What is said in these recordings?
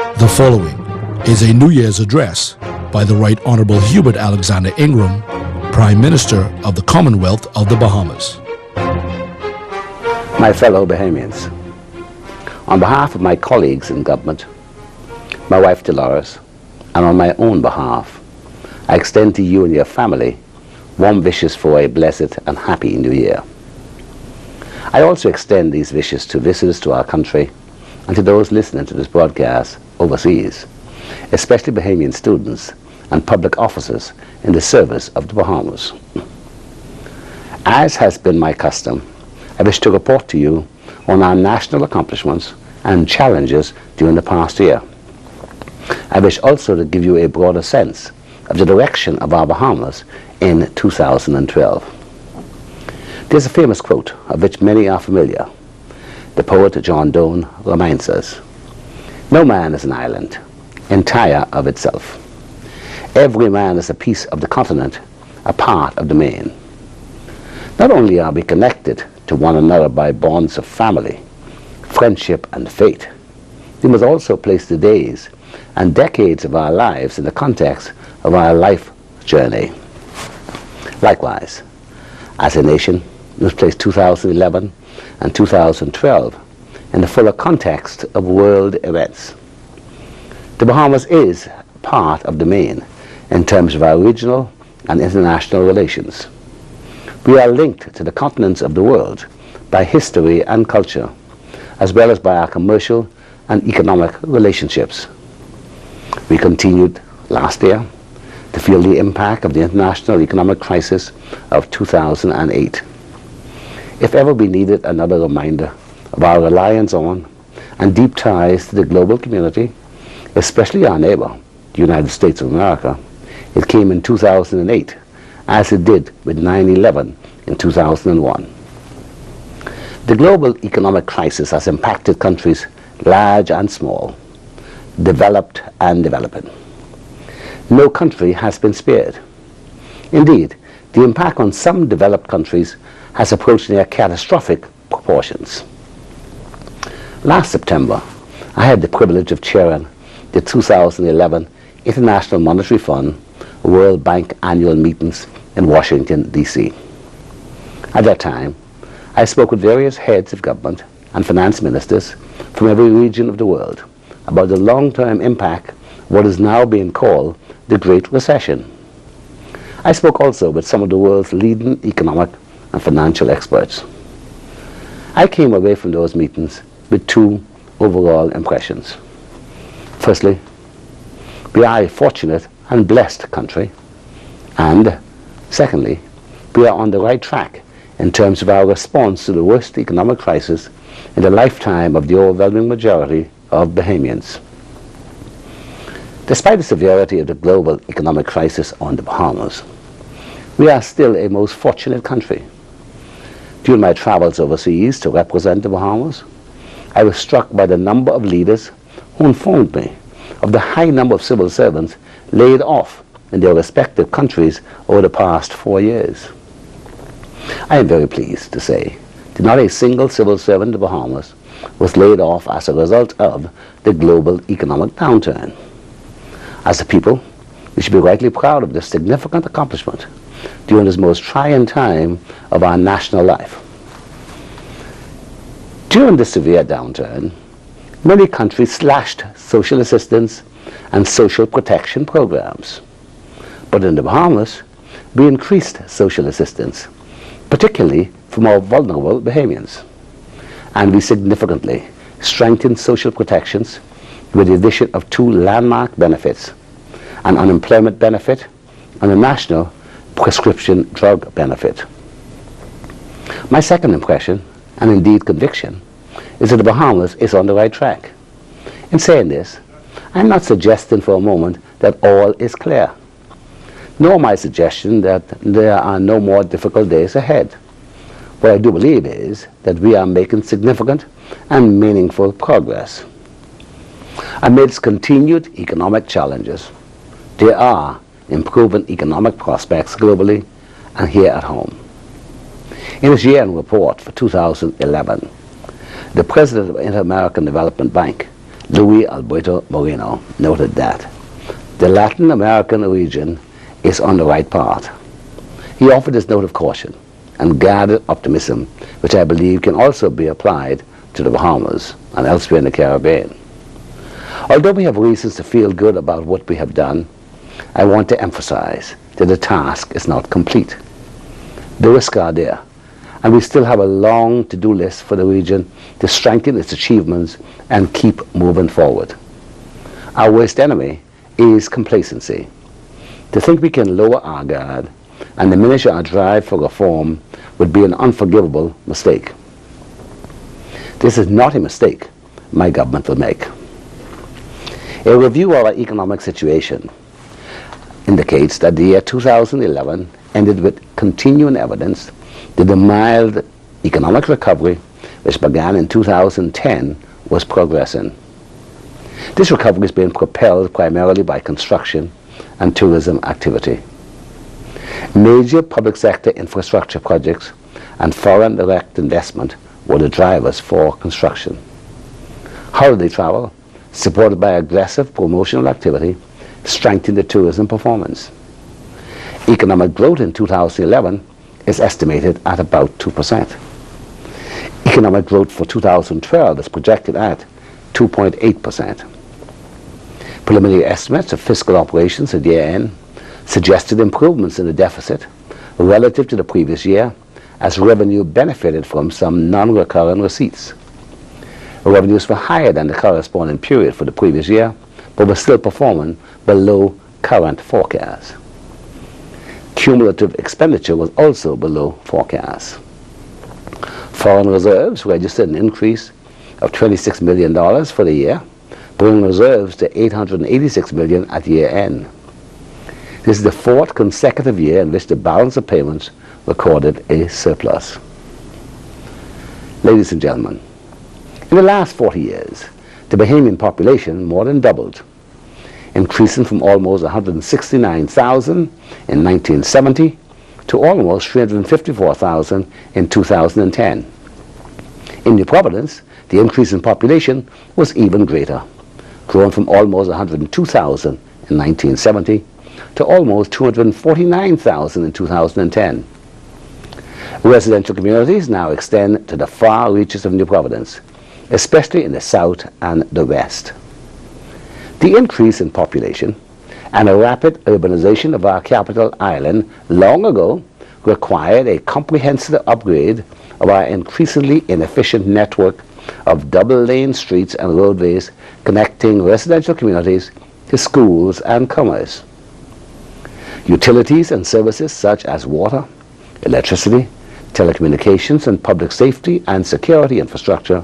The following is a New Year's address by the Right Honorable Hubert Alexander Ingram, Prime Minister of the Commonwealth of the Bahamas. My fellow Bahamians, on behalf of my colleagues in government, my wife Dolores, and on my own behalf, I extend to you and your family warm wishes for a blessed and happy New Year. I also extend these wishes to visitors to our country and to those listening to this broadcast overseas, especially Bahamian students and public officers in the service of the Bahamas. As has been my custom, I wish to report to you on our national accomplishments and challenges during the past year. I wish also to give you a broader sense of the direction of our Bahamas in 2012. There's a famous quote of which many are familiar. The poet John Donne reminds us, "No man is an island, entire of itself. Every man is a piece of the continent, a part of the main." Not only are we connected to one another by bonds of family, friendship, and faith, we must also place the days and decades of our lives in the context of our life journey. Likewise, as a nation, we must place 2011 and 2012 in the fuller context of world events. The Bahamas is part of the main in terms of our regional and international relations. We are linked to the continents of the world by history and culture, as well as by our commercial and economic relationships. We continued last year to feel the impact of the international economic crisis of 2008. If ever we needed another reminder of our reliance on and deep ties to the global community, especially our neighbor, the United States of America, it came in 2008, as it did with 9/11 in 2001. The global economic crisis has impacted countries large and small, developed and developing. No country has been spared. Indeed, the impact on some developed countries has approached near catastrophic proportions. Last September, I had the privilege of chairing the 2011 International Monetary Fund World Bank annual meetings in Washington, D.C. At that time, I spoke with various heads of government and finance ministers from every region of the world about the long-term impact of what is now being called the Great Recession. I spoke also with some of the world's leading economic and financial experts. I came away from those meetings with two overall impressions. Firstly, we are a fortunate and blessed country, and secondly, we are on the right track in terms of our response to the worst economic crisis in the lifetime of the overwhelming majority of Bahamians. Despite the severity of the global economic crisis on the Bahamas, we are still a most fortunate country. During my travels overseas to represent the Bahamas, I was struck by the number of leaders who informed me of the high number of civil servants laid off in their respective countries over the past 4 years. I am very pleased to say that not a single civil servant in the Bahamas was laid off as a result of the global economic downturn. As a people, we should be rightly proud of this significant accomplishment during this most trying time of our national life. During this severe downturn, many countries slashed social assistance and social protection programs. But in the Bahamas, we increased social assistance, particularly for more vulnerable Bahamians. And we significantly strengthened social protections with the addition of 2 landmark benefits, an unemployment benefit and a national prescription drug benefit. My second impression, and indeed conviction, is that the Bahamas is on the right track. In saying this, I'm not suggesting for a moment that all is clear, nor my suggestion that there are no more difficult days ahead. What I do believe is that we are making significant and meaningful progress. Amidst continued economic challenges, there are improving economic prospects globally and here at home. In his year-end report for 2011, the President of the Inter-American Development Bank Luis Alberto Moreno, noted that the Latin American region is on the right path. He offered this note of caution and guarded optimism, which I believe can also be applied to the Bahamas and elsewhere in the Caribbean. Although we have reasons to feel good about what we have done, I want to emphasize that the task is not complete. The risks are there, and we still have a long to-do list for the region to strengthen its achievements and keep moving forward. Our worst enemy is complacency. To think we can lower our guard and diminish our drive for reform would be an unforgivable mistake. This is not a mistake my government will make. A review of our economic situation indicates that the year 2011 ended with continuing evidence that the mild economic recovery which began in 2010 was progressing. This recovery is being propelled primarily by construction and tourism activity. Major public sector infrastructure projects and foreign direct investment were the drivers for construction. Holiday travel, supported by aggressive promotional activity, strengthened the tourism performance. Economic growth in 2011 is estimated at about 2%. Economic growth for 2012 is projected at 2.8%. Preliminary estimates of fiscal operations at year-end suggested improvements in the deficit relative to the previous year as revenue benefited from some non-recurring receipts. Revenues were higher than the corresponding period for the previous year, but were still performing below current forecasts. Cumulative expenditure was also below forecasts. Foreign reserves registered an increase of $26 million for the year, bringing reserves to $886 million at year-end. This is the fourth consecutive year in which the balance of payments recorded a surplus. Ladies and gentlemen, in the last 40 years, the Bahamian population more than doubled, increasing from almost 169,000 in 1970 to almost 354,000 in 2010. In New Providence, the increase in population was even greater, growing from almost 102,000 in 1970 to almost 249,000 in 2010. Residential communities now extend to the far reaches of New Providence, especially in the south and the west. The increase in population and a rapid urbanization of our capital island long ago required a comprehensive upgrade of our increasingly inefficient network of double-lane streets and roadways connecting residential communities to schools and commerce. Utilities and services such as water, electricity, telecommunications, and public safety and security infrastructure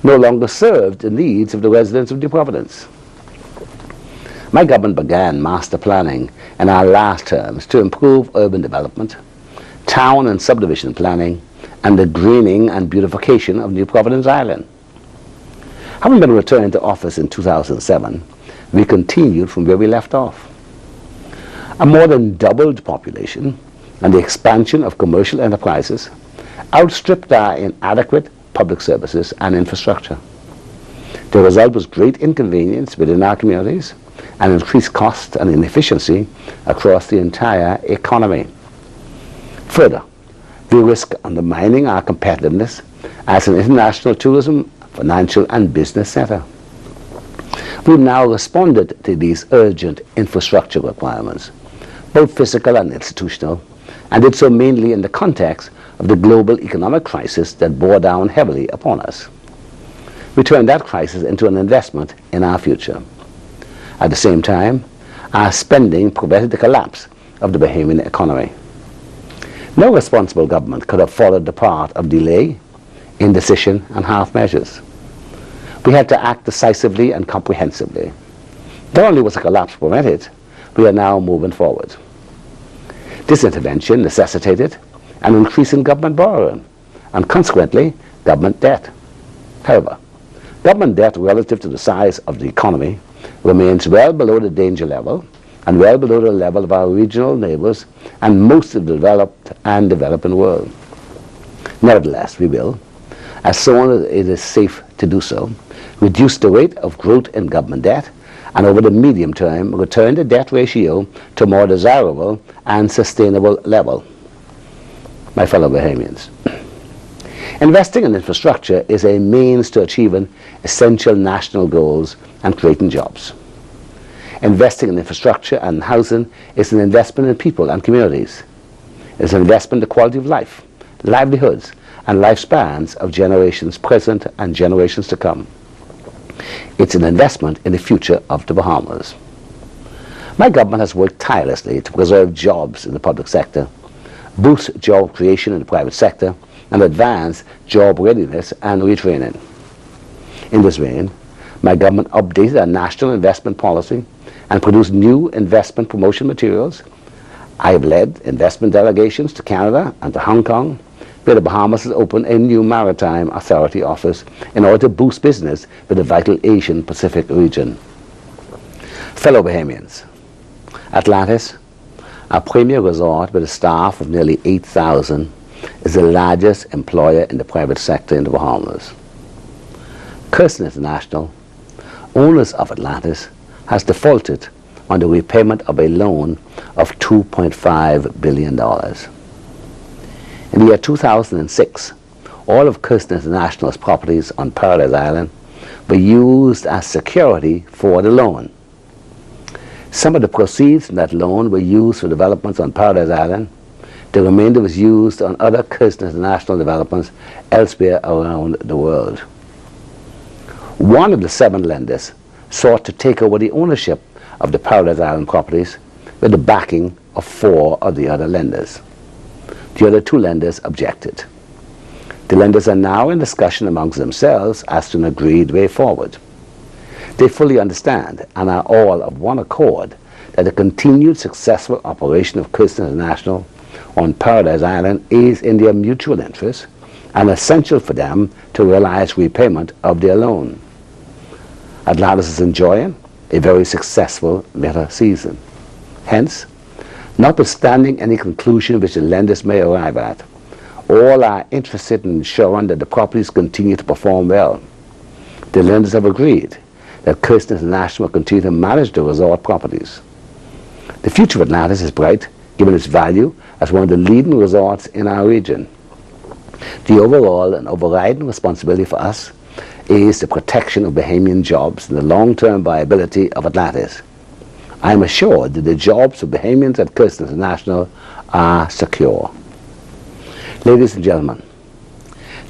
no longer served the needs of the residents of New Providence. My government began master planning in our last terms to improve urban development, town and subdivision planning, and the greening and beautification of New Providence Island. Having been returned to office in 2007, we continued from where we left off. A more than doubled population and the expansion of commercial enterprises outstripped our inadequate public services and infrastructure. The result was great inconvenience within our communities and increased cost and inefficiency across the entire economy. Further, we risk undermining our competitiveness as an international tourism, financial, and business center. We've now responded to these urgent infrastructure requirements, both physical and institutional, and did so mainly in the context of the global economic crisis that bore down heavily upon us. We turned that crisis into an investment in our future. At the same time, our spending prevented the collapse of the Bahamian economy. No responsible government could have followed the path of delay, indecision, and half measures. We had to act decisively and comprehensively. Not only was the collapse prevented, we are now moving forward. This intervention necessitated an increase in government borrowing and consequently government debt. However, government debt relative to the size of the economy remains well below the danger level and well below the level of our regional neighbors and most of the developed and developing world. Nevertheless, we will, as soon as it is safe to do so, reduce the rate of growth in government debt, and over the medium term, return the debt ratio to a more desirable and sustainable level. My fellow Bahamians, investing in infrastructure is a means to achieving essential national goals and creating jobs. Investing in infrastructure and housing is an investment in people and communities. It is an investment in the quality of life, livelihoods, and lifespans of generations present and generations to come. It's an investment in the future of the Bahamas. My government has worked tirelessly to preserve jobs in the public sector, boost job creation in the private sector, and advance job readiness and retraining. In this vein, my government updated our national investment policy and produced new investment promotion materials. I have led investment delegations to Canada and to Hong Kong, where the Bahamas has opened a new maritime authority office in order to boost business with the vital Asian Pacific region. Fellow Bahamians, Atlantis, our premier resort with a staff of nearly 8,000, is the largest employer in the private sector in the Bahamas. Kirsten International, owners of Atlantis, has defaulted on the repayment of a loan of $2.5 billion. In the year 2006, all of Kirsten International's properties on Paradise Island were used as security for the loan. Some of the proceeds from that loan were used for developments on Paradise Island. The remainder was used on other Kirsten International developments elsewhere around the world. One of the 7 lenders sought to take over the ownership of the Paradise Island properties with the backing of 4 of the other lenders. The other 2 lenders objected. The lenders are now in discussion amongst themselves as to an agreed way forward. They fully understand and are all of one accord that the continued successful operation of Kirsten International on Paradise Island is in their mutual interest and essential for them to realize repayment of their loan. Atlantis is enjoying a very successful winter season. Hence, notwithstanding any conclusion which the lenders may arrive at, all are interested in ensuring that the properties continue to perform well. The lenders have agreed that Kirsten International will continue to manage the resort properties. The future of Atlantis is bright, given its value as one of the leading resorts in our region. The overall and overriding responsibility for us is the protection of Bahamian jobs and the long-term viability of Atlantis. I am assured that the jobs of Bahamians at Kirsten International are secure. Ladies and gentlemen,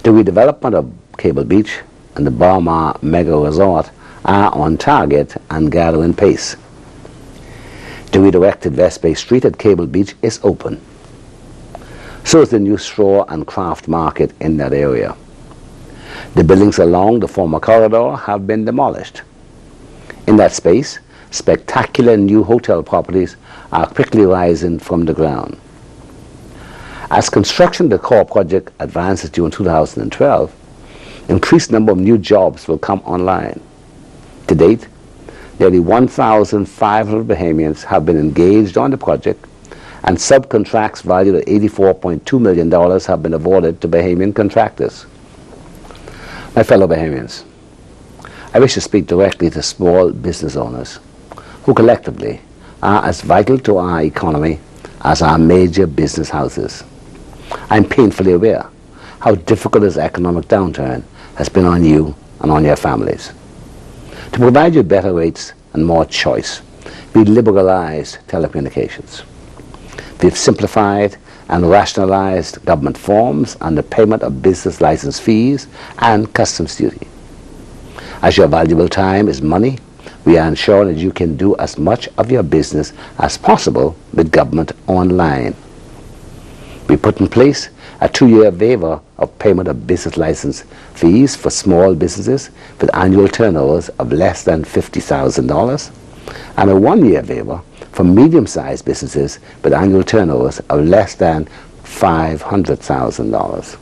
the redevelopment of Cable Beach and the Baha Mar Mega Resort are on target and gathering pace. The redirected West Bay Street at Cable Beach is open. So is the new straw and craft market in that area. The buildings along the former corridor have been demolished. In that space, spectacular new hotel properties are quickly rising from the ground. As construction of the core project advances during 2012, increased number of new jobs will come online. To date, nearly 1,500 Bahamians have been engaged on the project, and subcontracts valued at $84.2 million have been awarded to Bahamian contractors. My fellow Bahamians, I wish to speak directly to small business owners who collectively are as vital to our economy as our major business houses. I'm painfully aware how difficult this economic downturn has been on you and on your families. To provide you better rates and more choice, we liberalized telecommunications. We've simplified and rationalized government forms and the payment of business license fees and customs duty. As your valuable time is money, we are ensuring that you can do as much of your business as possible with government online. We put in place a 2-year waiver of payment of business license fees for small businesses with annual turnovers of less than $50,000 and a 1-year waiver for medium-sized businesses with annual turnovers of less than $500,000.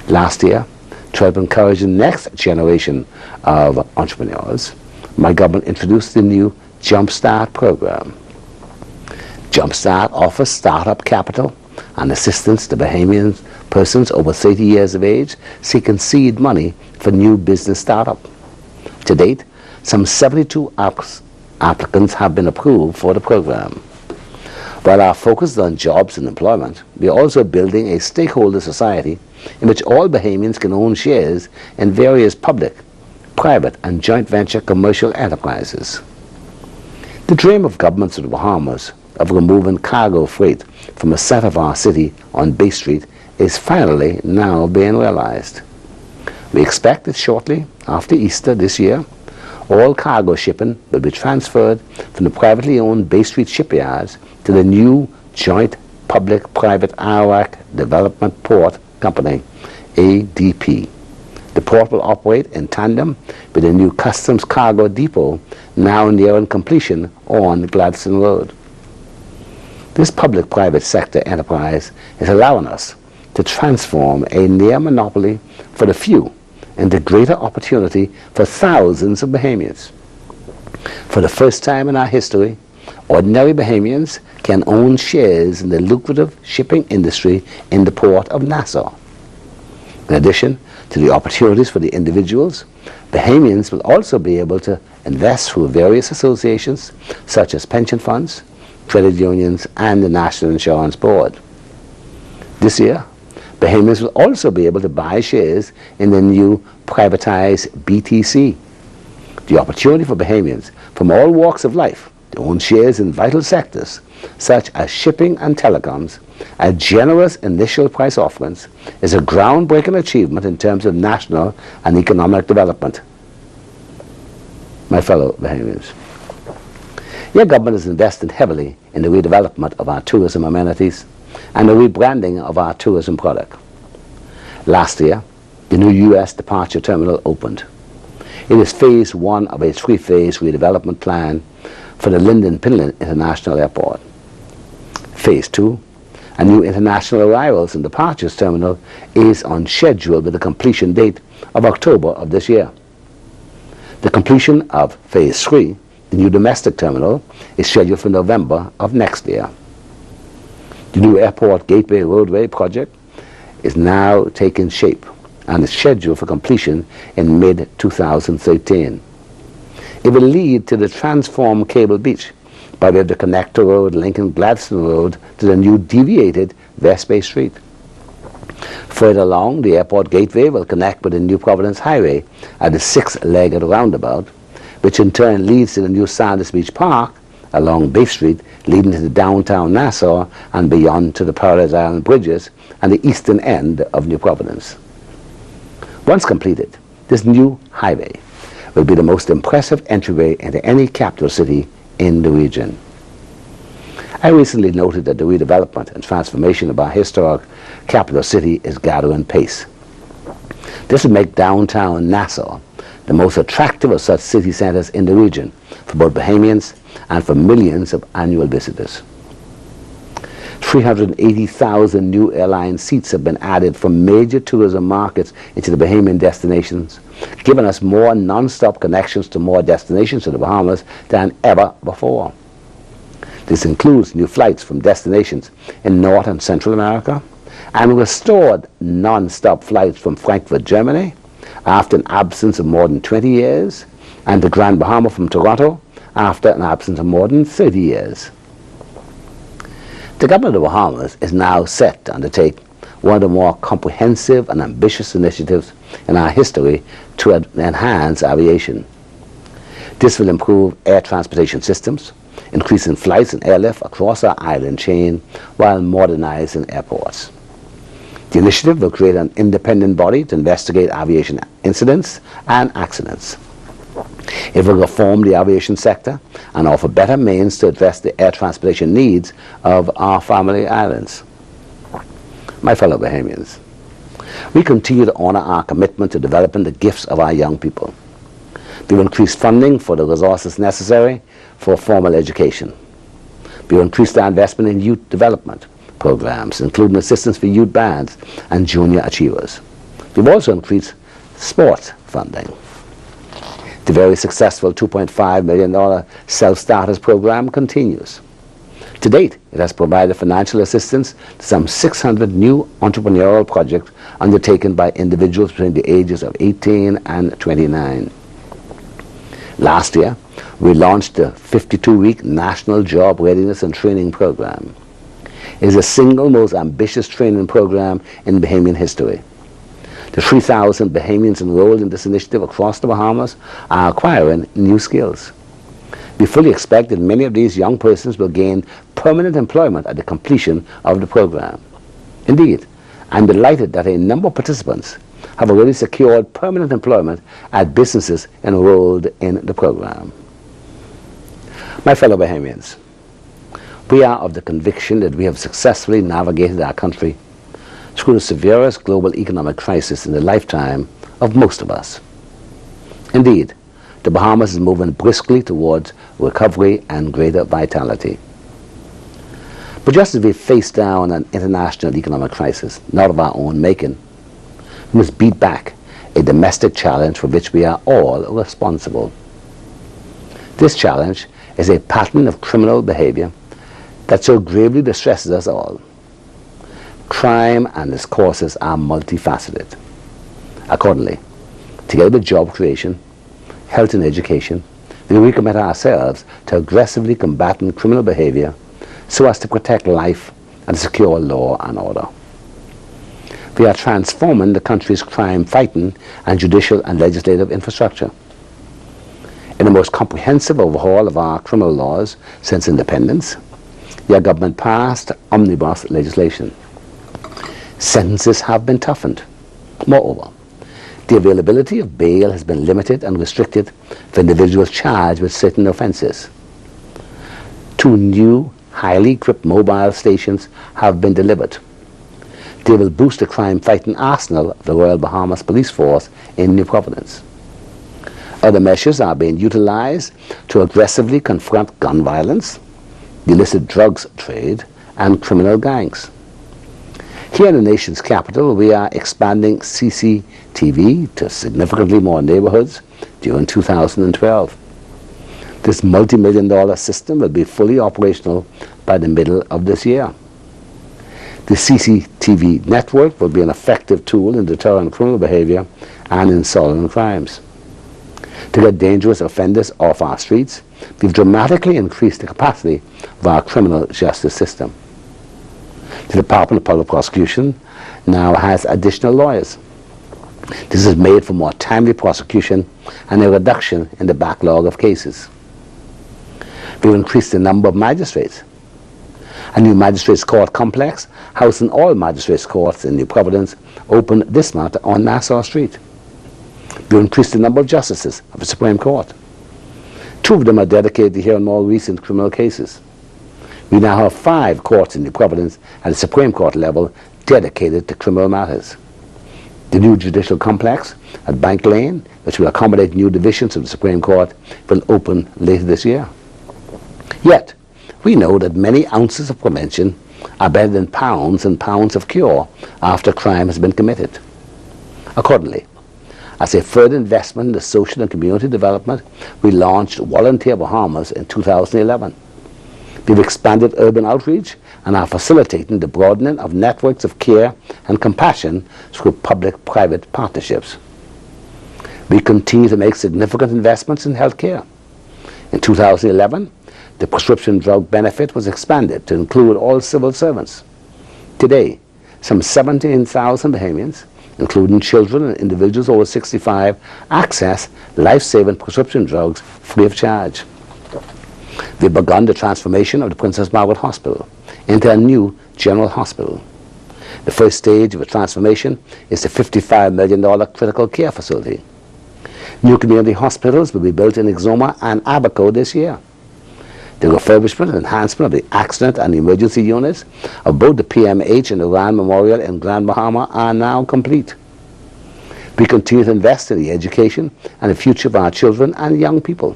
Last year, to help encourage the next generation of entrepreneurs, my government introduced the new Jumpstart program. Jumpstart offers startup capital and assistance to Bahamian persons over 30 years of age seeking seed money for new business startup. To date, some 72 applicants have been approved for the program. While our focus is on jobs and employment, we are also building a stakeholder society in which all Bahamians can own shares in various public, private and joint venture commercial enterprises. The dream of governments of the Bahamas of removing cargo freight from the center of our city on Bay Street is finally now being realized. We expect that shortly after Easter this year, all cargo shipping will be transferred from the privately owned Bay Street shipyards to the new Joint Public-Private Arawak Development Port Company, ADP. The port will operate in tandem with the new Customs Cargo Depot now nearing completion on Gladstone Road. This public-private sector enterprise is allowing us to transform a near monopoly for the few into greater opportunity for thousands of Bahamians. For the first time in our history, ordinary Bahamians can own shares in the lucrative shipping industry in the port of Nassau. In addition to the opportunities for the individuals, Bahamians will also be able to invest through various associations such as pension funds, credit unions, and the National Insurance Board. This year, Bahamians will also be able to buy shares in the new privatized BTC. The opportunity for Bahamians from all walks of life to own shares in vital sectors such as shipping and telecoms at generous initial price offerings is a groundbreaking achievement in terms of national and economic development. My fellow Bahamians, your government is investing heavily in the redevelopment of our tourism amenities and the rebranding of our tourism product. Last year, the new U.S. departure terminal opened. It is phase one of a three-phase redevelopment plan for the Lynden Pinland International Airport. Phase two, a new international arrivals and departures terminal, is on schedule with a completion date of October of this year. The completion of phase three, the new domestic terminal, is scheduled for November of next year. The new Airport Gateway Roadway project is now taking shape and is scheduled for completion in mid-2013. It will lead to the transformed Cable Beach by way of the Connector Road linking Gladstone Road to the new deviated West Bay Street. Further along, the Airport Gateway will connect with the New Providence Highway at the six-legged roundabout, which in turn leads to the new Sanders Beach Park along Bay Street, leading to the downtown Nassau and beyond to the Paradise Island bridges and the eastern end of New Providence. Once completed, this new highway will be the most impressive entryway into any capital city in the region. I recently noted that the redevelopment and transformation of our historic capital city is gathering pace. This will make downtown Nassau the most attractive of such city centers in the region for both Bahamians and for millions of annual visitors. 380,000 new airline seats have been added from major tourism markets into the Bahamian destinations, giving us more non-stop connections to more destinations in the Bahamas than ever before. This includes new flights from destinations in North and Central America and restored non-stop flights from Frankfurt, Germany, after an absence of more than 20 years, and to Grand Bahama from Toronto after an absence of more than 30 years. The government of the Bahamas is now set to undertake one of the more comprehensive and ambitious initiatives in our history to enhance aviation. This will improve air transportation systems, increasing flights and airlift across our island chain while modernizing airports. The initiative will create an independent body to investigate aviation incidents and accidents. It will reform the aviation sector and offer better means to address the air transportation needs of our family islands. My fellow Bahamians, we continue to honor our commitment to developing the gifts of our young people. We will increase funding for the resources necessary for formal education. We will increase our investment in youth development programs, including assistance for youth bands and junior achievers. We've also increased sports funding. The very successful $2.5 million Self-Starters program continues. To date, it has provided financial assistance to some 600 new entrepreneurial projects undertaken by individuals between the ages of 18 and 29. Last year, we launched the 52-week National Job Readiness and Training Program. It is the single most ambitious training program in Bahamian history. The 3,000 Bahamians enrolled in this initiative across the Bahamas are acquiring new skills. We fully expect that many of these young persons will gain permanent employment at the completion of the program. Indeed, I'm delighted that a number of participants have already secured permanent employment at businesses enrolled in the program. My fellow Bahamians, we are of the conviction that we have successfully navigated our country through the severest global economic crisis in the lifetime of most of us. Indeed, the Bahamas is moving briskly towards recovery and greater vitality. But just as we face down an international economic crisis, not of our own making, we must beat back a domestic challenge for which we are all responsible. This challenge is a pattern of criminal behavior that so gravely distresses us all. Crime and its causes are multifaceted. Accordingly, together with job creation, health and education, we recommit ourselves to aggressively combating criminal behavior so as to protect life and secure law and order. We are transforming the country's crime-fighting and judicial and legislative infrastructure. In the most comprehensive overhaul of our criminal laws since independence, your government passed omnibus legislation. Sentences have been toughened. Moreover, the availability of bail has been limited and restricted for individuals charged with certain offenses. 2 new, highly equipped mobile stations have been delivered. They will boost the crime-fighting arsenal of the Royal Bahamas Police Force in New Providence. Other measures are being utilized to aggressively confront gun violence, the illicit drugs trade, and criminal gangs. Here in the nation's capital, we are expanding CCTV to significantly more neighborhoods during 2012. This multi-million-dollar system will be fully operational by the middle of this year. The CCTV network will be an effective tool in deterring criminal behavior and in solving crimes. To get dangerous offenders off our streets, we've dramatically increased the capacity of our criminal justice system. The Department of Public Prosecution now has additional lawyers. This is made for more timely prosecution and a reduction in the backlog of cases. We've increased the number of magistrates. A new magistrates court complex, housing all magistrates courts in New Providence, opened this month on Nassau Street. We've increased the number of justices of the Supreme Court. 2 of them are dedicated to hearing more recent criminal cases. We now have 5 courts in New Providence at the Supreme Court level dedicated to criminal matters. The new judicial complex at Bank Lane, which will accommodate new divisions of the Supreme Court, will open later this year. Yet, we know that many ounces of prevention are better than pounds and pounds of cure after crime has been committed. Accordingly, as a further investment in the social and community development, we launched Volunteer Bahamas in 2011. We've expanded urban outreach and are facilitating the broadening of networks of care and compassion through public-private partnerships. We continue to make significant investments in healthcare. In 2011, the prescription drug benefit was expanded to include all civil servants. Today, some 17,000 Bahamians, including children and individuals over 65, access life-saving prescription drugs free of charge. We've begun the transformation of the Princess Margaret Hospital into a new general hospital. The first stage of the transformation is the $55 million critical care facility. New community hospitals will be built in Exuma and Abaco this year. The refurbishment and enhancement of the accident and emergency units of both the PMH and the Rand Memorial in Grand Bahama are now complete. We continue to invest in the education and the future of our children and young people.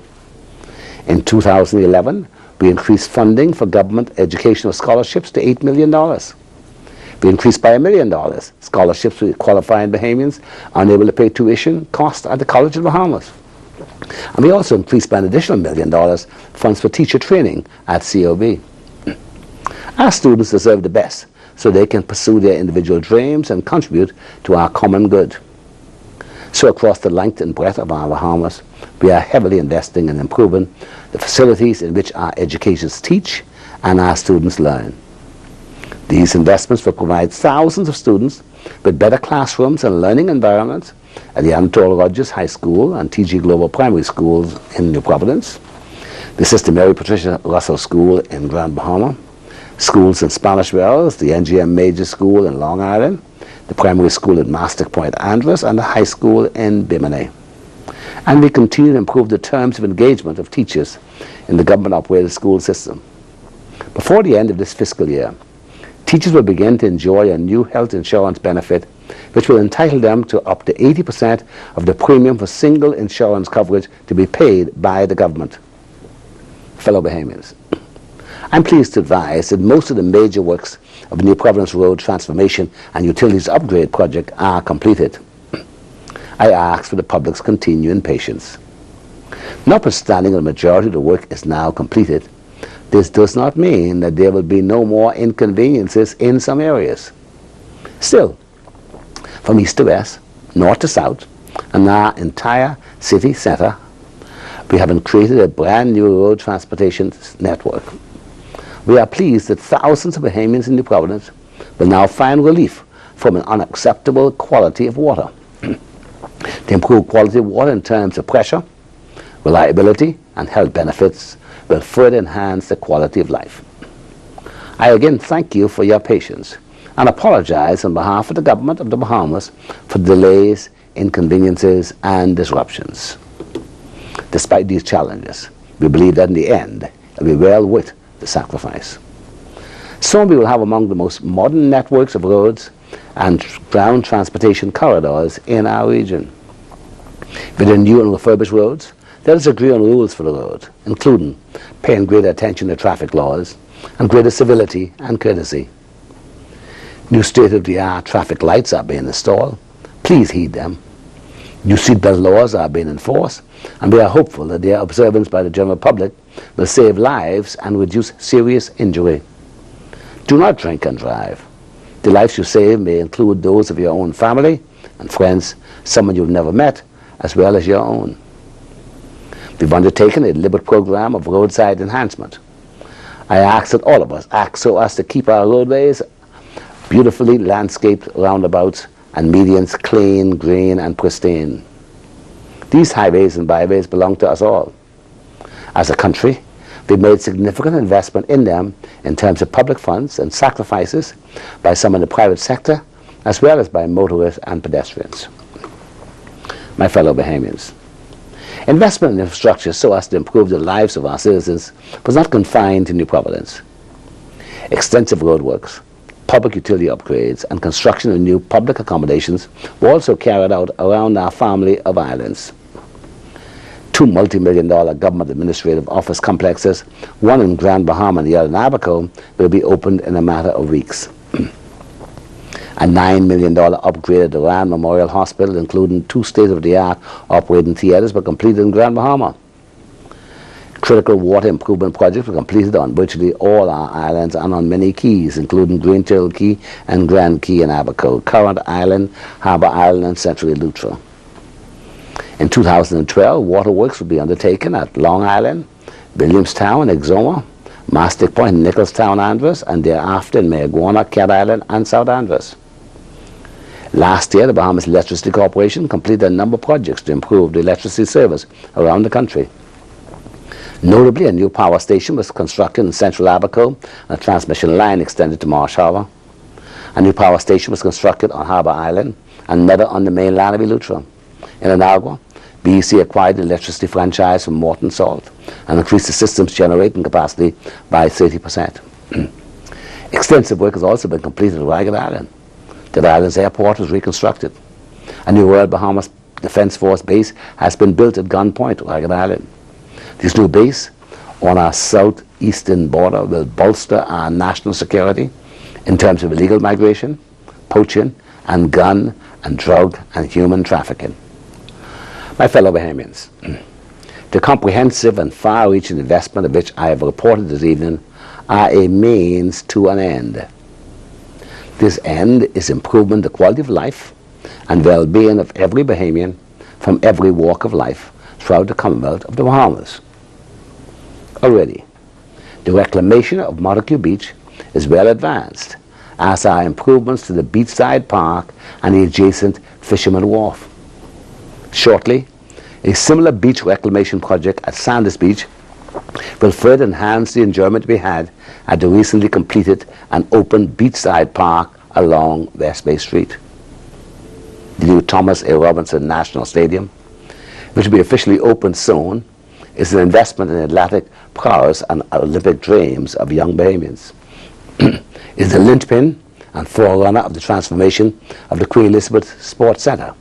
In 2011, we increased funding for government educational scholarships to $8 million. We increased by $1 million scholarships to qualifying Bahamians unable to pay tuition costs at the College of the Bahamas. And we also increased by an additional $1 million funds for teacher training at COB. Our students deserve the best so they can pursue their individual dreams and contribute to our common good. So across the length and breadth of our Bahamas, we are heavily investing in improving the facilities in which our educators teach and our students learn. These investments will provide thousands of students with better classrooms and learning environments at the Anatole Rogers High School and TG Global Primary Schools in New Providence, the Sister Mary Patricia Russell School in Grand Bahama, schools in Spanish Wells, the NGM Major School in Long Island, the primary school at Mastic Point Andros, and the high school in Bimini. And we continue to improve the terms of engagement of teachers in the government-operated school system. Before the end of this fiscal year, teachers will begin to enjoy a new health insurance benefit which will entitle them to up to 80% of the premium for single insurance coverage to be paid by the government. Fellow Bahamians, I'm pleased to advise that most of the major works of the New Providence Road Transformation and Utilities Upgrade project are completed. I ask for the public's continuing patience. Notwithstanding the majority of the work is now completed, this does not mean that there will be no more inconveniences in some areas. Still, from east to west, north to south, and our entire city center, we have created a brand new road transportation network. We are pleased that thousands of Bahamians in New Providence will now find relief from an unacceptable quality of water. The improved quality of water in terms of pressure, reliability, and health benefits will further enhance the quality of life. I again thank you for your patience and apologize on behalf of the government of the Bahamas for delays, inconveniences, and disruptions. Despite these challenges, we believe that in the end, it will be well worth the sacrifice. Soon we will have among the most modern networks of roads and ground transportation corridors in our region. With the new and refurbished roads, let us agree on rules for the road, including paying greater attention to traffic laws and greater civility and courtesy. New state-of-the-art traffic lights are being installed. Please heed them. New seatbelt laws are being enforced, and we are hopeful that their observance by the general public will save lives and reduce serious injury. Do not drink and drive. The lives you save may include those of your own family and friends, someone you've never met, as well as your own. We've undertaken a deliberate program of roadside enhancement. I ask that all of us act so as to keep our roadways beautifully landscaped roundabouts and medians clean, green, and pristine. These highways and byways belong to us all. As a country, we've made significant investment in them in terms of public funds and sacrifices by some in the private sector, as well as by motorists and pedestrians. My fellow Bahamians, investment in infrastructure so as to improve the lives of our citizens was not confined to New Providence. Extensive roadworks, public utility upgrades, and construction of new public accommodations were also carried out around our family of islands. 2 multi-million-dollar government administrative office complexes, one in Grand Bahama and the other in Abaco, will be opened in a matter of weeks. A $9 million upgrade at the Rand Memorial Hospital, including 2 state-of-the-art operating theaters, were completed in Grand Bahama. Critical water improvement projects were completed on virtually all our islands and on many keys, including Green Turtle Key and Grand Key in Abaco, Current Island, Harbor Island, and Central Eleuthera. In 2012, waterworks will be undertaken at Long Island, Williamstown, Exuma, Mastic Point, Nicholstown, Andros, and thereafter in Mayaguana, Cat Island, and South Andros. Last year, the Bahamas Electricity Corporation completed a number of projects to improve the electricity service around the country. Notably, a new power station was constructed in central Abaco, and a transmission line extended to Marsh Harbor. A new power station was constructed on Harbor Island, and another on the mainland of Eleuthera. In Inagua, BEC acquired the electricity franchise from Morton Salt and increased the system's generating capacity by 30%. Extensive work has also been completed at Ragged Island. The island's airport was reconstructed. A new Royal Bahamas Defense Force base has been built at Gun Point, Ragged Island. This new base on our southeastern border will bolster our national security in terms of illegal migration, poaching, and gun and drug and human trafficking. My fellow Bahamians, the comprehensive and far-reaching investment of which I have reported this evening are a means to an end. This end is improvement in the quality of life and well-being of every Bahamian from every walk of life throughout the Commonwealth of the Bahamas. Already, the reclamation of Montague Beach is well advanced, as are improvements to the beachside park and the adjacent Fisherman Wharf. Shortly, a similar beach reclamation project at Sanders Beach will further enhance the enjoyment to be had at the recently completed and opened beachside park along West Bay Street. The new Thomas A. Robinson National Stadium, which will be officially opened soon, is an investment in the athletic prowess and Olympic dreams of young Bahamians. It is the linchpin and forerunner of the transformation of the Queen Elizabeth Sports Centre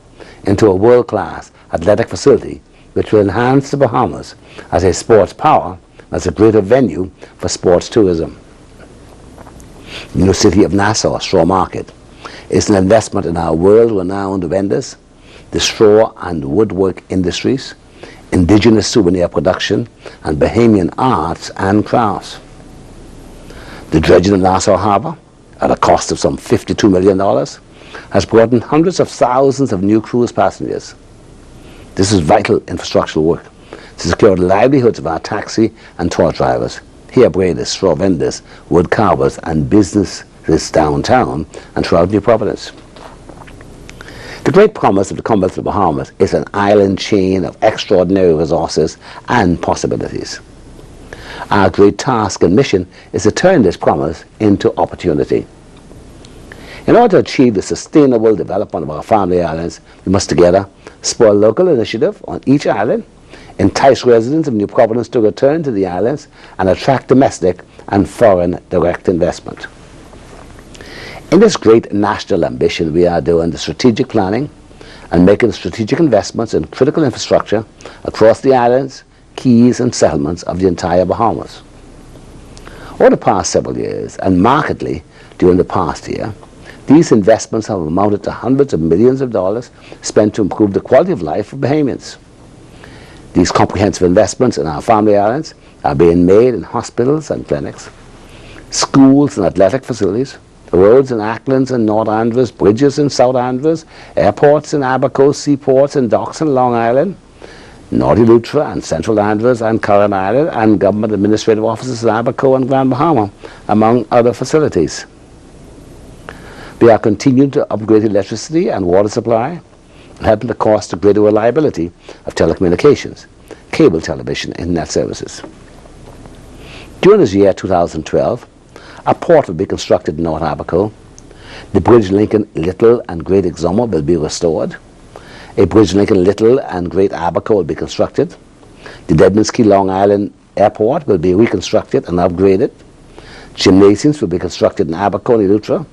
into a world-class athletic facility which will enhance the Bahamas as a sports power, as a greater venue for sports tourism. The new city of Nassau Straw Market is an investment in our world-renowned vendors, the straw and woodwork industries, indigenous souvenir production, and Bahamian arts and crafts. The dredging of Nassau Harbour, at a cost of some $52 million, has brought in hundreds of thousands of new cruise passengers. This is vital infrastructural work to secure the livelihoods of our taxi and tour drivers, hair braiders, straw vendors, wood carvers, and businesses downtown and throughout New Providence. The great promise of the Commonwealth of the Bahamas is an island chain of extraordinary resources and possibilities. Our great task and mission is to turn this promise into opportunity. In order to achieve the sustainable development of our family islands, we must together spur local initiative on each island, entice residents of New Providence to return to the islands, and attract domestic and foreign direct investment. In this great national ambition, we are doing the strategic planning and making strategic investments in critical infrastructure across the islands, keys, and settlements of the entire Bahamas. Over the past several years, and markedly during the past year, these investments have amounted to hundreds of millions of dollars spent to improve the quality of life of Bahamians. These comprehensive investments in our family islands are being made in hospitals and clinics, schools and athletic facilities, roads in Acklins and North Andros, bridges in South Andros, airports in Abaco, seaports and docks in Long Island, North Eleuthera and Central Andros and Curran Island, and government administrative offices in Abaco and Grand Bahama, among other facilities. We are continuing to upgrade electricity and water supply, helping to cost the greater reliability of telecommunications, cable television, and internet services. During this year 2012, a port will be constructed in North Abaco. The bridge linking Little and Great Exuma will be restored. A bridge linking Little and Great Abaco will be constructed. The Deadman's Key Long Island Airport will be reconstructed and upgraded. Gymnasiums will be constructed in Abaco and Eleuthera.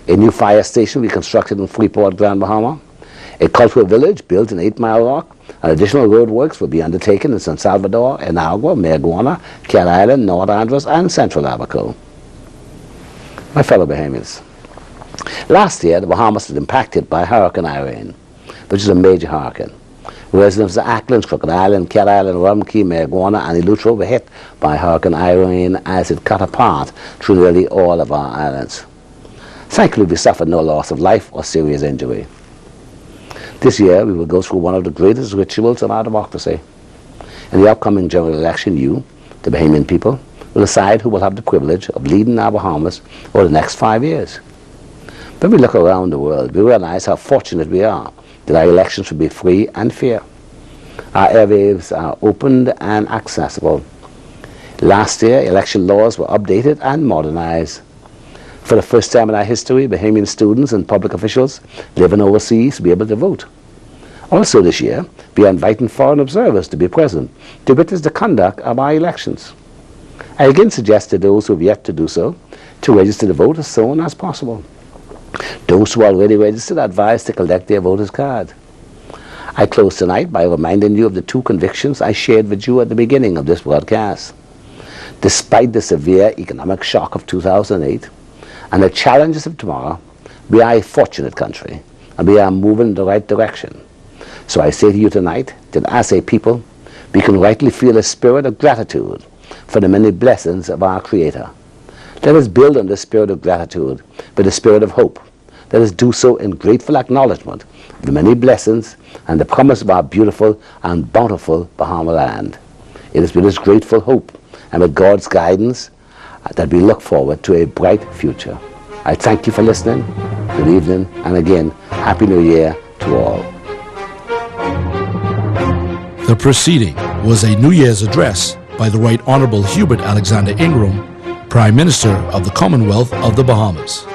A new fire station will be constructed in Freeport, Grand Bahama. A cultural village built in 8 Mile Rock. And additional roadworks will be undertaken in San Salvador, Enagua, Mayaguana, Cat Island, North Andros, and Central Abaco. My fellow Bahamians, last year the Bahamas was impacted by Hurricane Irene, which is a major hurricane. Residents of Acklins, Crooked Island, Cat Island, Rum Key, Mayaguana, and Eleuthera were hit by Hurricane Irene as it cut apart through nearly all of our islands. Thankfully, we suffered no loss of life or serious injury. This year, we will go through one of the greatest rituals of our democracy. In the upcoming general election, you, the Bahamian people, will decide who will have the privilege of leading our Bahamas over the next 5 years. When we look around the world, we realize how fortunate we are that our elections will be free and fair. Our airwaves are opened and accessible. Last year, election laws were updated and modernized. For the first time in our history, Bahamian students and public officials living overseas will be able to vote. Also this year, we are inviting foreign observers to be present to witness the conduct of our elections. I again suggest to those who have yet to do so to register to vote as soon as possible. Those who are already registered are advised to collect their voter's card. I close tonight by reminding you of the 2 convictions I shared with you at the beginning of this broadcast. Despite the severe economic shock of 2008, and the challenges of tomorrow, we are a fortunate country, and we are moving in the right direction. So I say to you tonight that as a people, we can rightly feel a spirit of gratitude for the many blessings of our Creator. Let us build on this spirit of gratitude with the spirit of hope let us do so in grateful acknowledgement of the many blessings and the promise of our beautiful and bountiful Bahama land. It is with this grateful hope and with God's guidance that we look forward to a bright future. I thank you for listening. Good evening, and again, Happy New Year to all. The proceeding was a New Year's address by the Right Honorable Hubert Alexander Ingram, Prime Minister of the Commonwealth of the Bahamas.